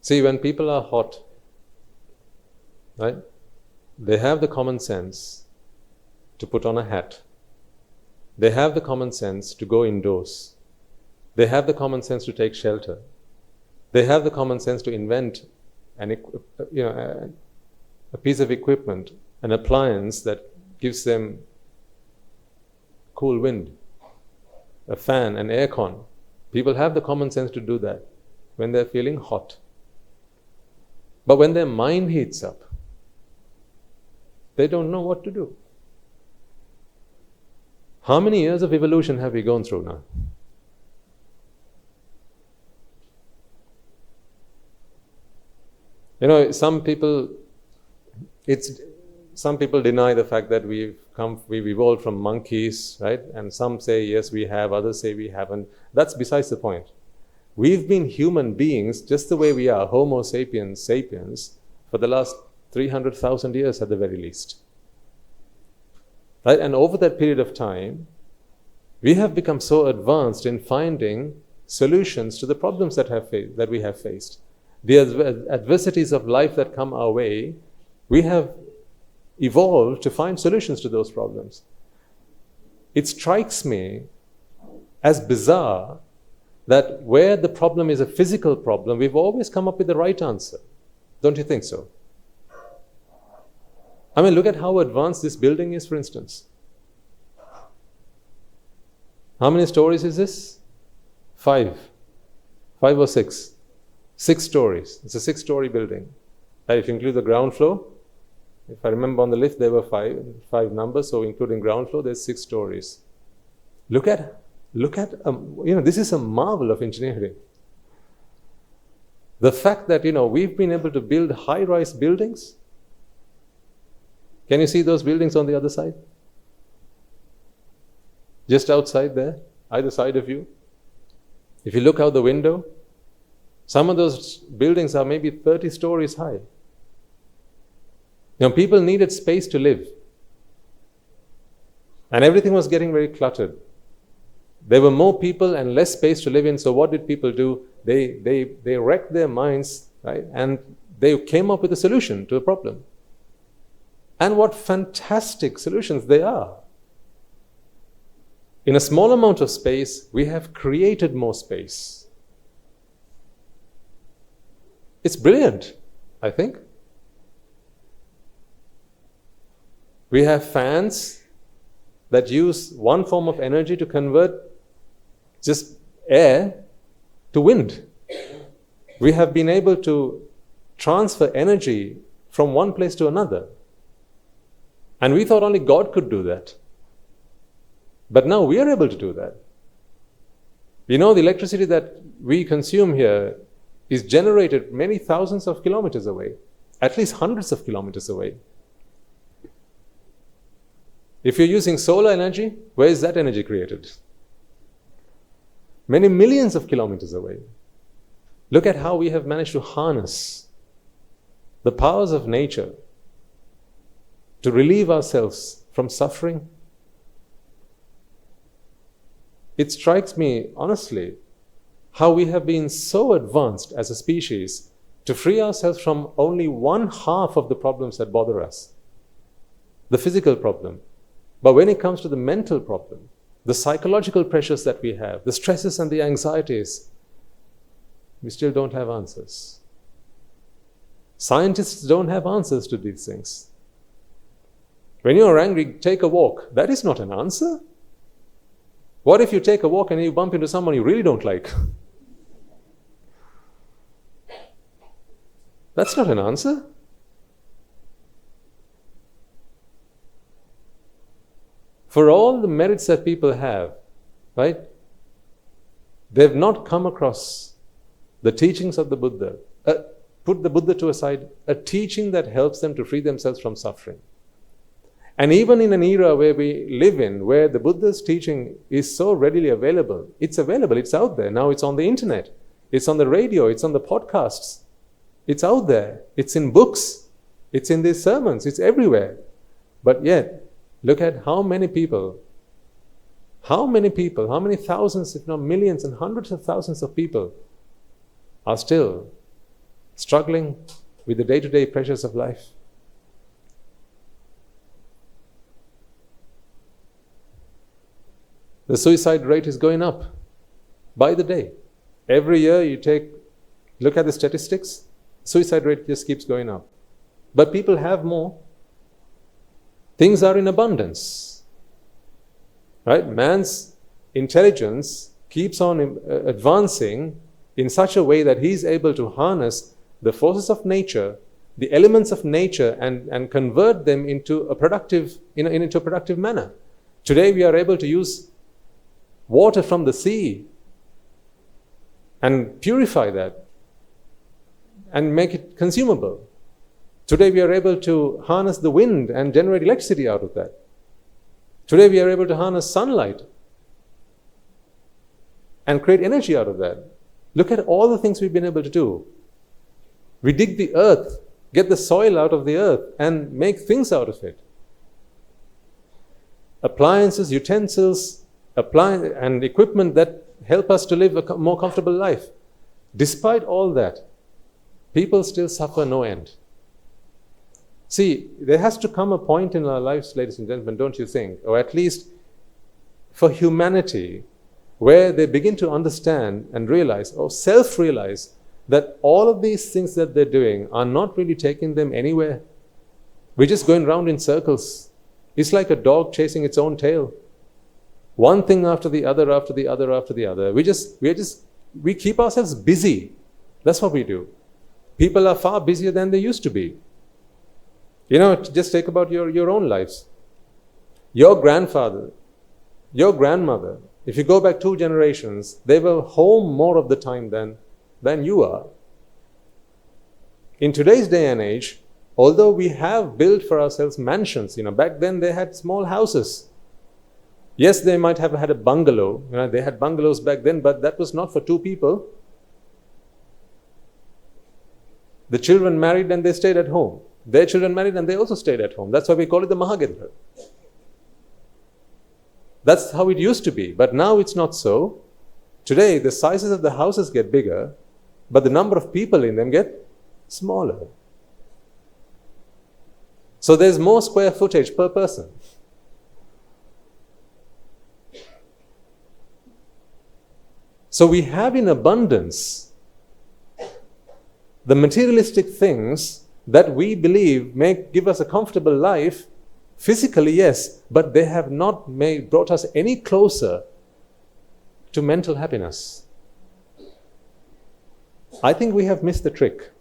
See, when people are hot, right, they have the common sense to put on a hat. They have the common sense to go indoors. They have the common sense to take shelter. They have the common sense to invent a piece of equipment, an appliance that gives them cool wind, a fan, an aircon. People have the common sense to do that when they're feeling hot. But when their mind heats up, they don't know what to do. How many years of evolution have we gone through now? Some people deny the fact that we've evolved from monkeys, right? And some say yes, we have, others say we haven't. That's besides the point. We've been human beings just the way we are, Homo sapiens sapiens, for the last 300,000 years at the very least. Right? And over that period of time, we have become so advanced in finding solutions to the problems that we have faced. The adversities of life that come our way, we have evolved to find solutions to those problems. It strikes me as bizarre that where the problem is a physical problem, we've always come up with the right answer. Don't you think so? I mean, look at how advanced this building is, for instance. How many stories is this? 5 or 6. 6 stories. It's a 6-story building. If you include the ground floor, if I remember on the lift there were 5 numbers, so including ground floor, there's 6 stories. Look at this is a marvel of engineering. The fact that we've been able to build high-rise buildings. Can you see those buildings on the other side? Just outside there, either side of you. If you look out the window, some of those buildings are maybe 30 stories high. People needed space to live. And everything was getting very cluttered. There were more people and less space to live in, so what did people do? They wrecked their minds, right? And they came up with a solution to a problem. And what fantastic solutions they are. In a small amount of space, we have created more space. It's brilliant, I think. We have fans that use one form of energy to convert just air to wind. We have been able to transfer energy from one place to another. And we thought only God could do that. But now we are able to do that. The electricity that we consume here is generated many thousands of kilometers away, at least hundreds of kilometers away. If you're using solar energy, where is that energy created? Many millions of kilometers away. Look at how we have managed to harness the powers of nature to relieve ourselves from suffering. It strikes me, honestly, how we have been so advanced as a species to free ourselves from only one half of the problems that bother us, the physical problem. But when it comes to the mental problem, the psychological pressures that we have, the stresses and the anxieties, we still don't have answers. Scientists don't have answers to these things. When you're angry, take a walk. That is not an answer. What if you take a walk and you bump into someone you really don't like? That's not an answer. For all the merits that people have, right? They've not come across the teachings of the Buddha. Put the Buddha to a side, a teaching that helps them to free themselves from suffering. And even in an era where we live in, where the Buddha's teaching is so readily available, it's out there. Now it's on the internet, it's on the radio, it's on the podcasts, it's out there, it's in books, it's in these sermons, it's everywhere. But yet, look at how many thousands, if not millions and hundreds of thousands of people are still struggling with the day-to-day pressures of life. The suicide rate is going up by the day. Every year look at the statistics, suicide rate just keeps going up. But people have more. Things are in abundance. Right? Man's intelligence keeps on advancing in such a way that he's able to harness the forces of nature, the elements of nature, and convert them into a productive manner. Today we are able to use water from the sea and purify that and make it consumable. Today we are able to harness the wind and generate electricity out of that. Today we are able to harness sunlight and create energy out of that. Look at all the things we've been able to do. We dig the earth, get the soil out of the earth, and make things out of it. Appliances, utensils, and equipment that help us to live a more comfortable life. Despite all that, people still suffer no end. See, there has to come a point in our lives, ladies and gentlemen, don't you think, or at least for humanity, where they begin to understand and realize, or self-realize, that all of these things that they're doing are not really taking them anywhere. We're just going round in circles. It's like a dog chasing its own tail. One thing after the other, after the other, after the other. We keep ourselves busy. That's what we do. People are far busier than they used to be. Just take about your own lives. Your grandfather, your grandmother, if you go back 2 generations, they were home more of the time than you are. In today's day and age, although we have built for ourselves mansions, back then they had small houses. Yes, they might have had a bungalow. They had bungalows back then, but that was not for 2 people. The children married and they stayed at home. Their children married and they also stayed at home. That's why we call it the Mahagendra. That's how it used to be, but now it's not so. Today, the sizes of the houses get bigger, but the number of people in them get smaller. So there's more square footage per person. So we have in abundance the materialistic things that we believe may give us a comfortable life. Physically, yes, but they have not brought us any closer to mental happiness. I think we have missed the trick.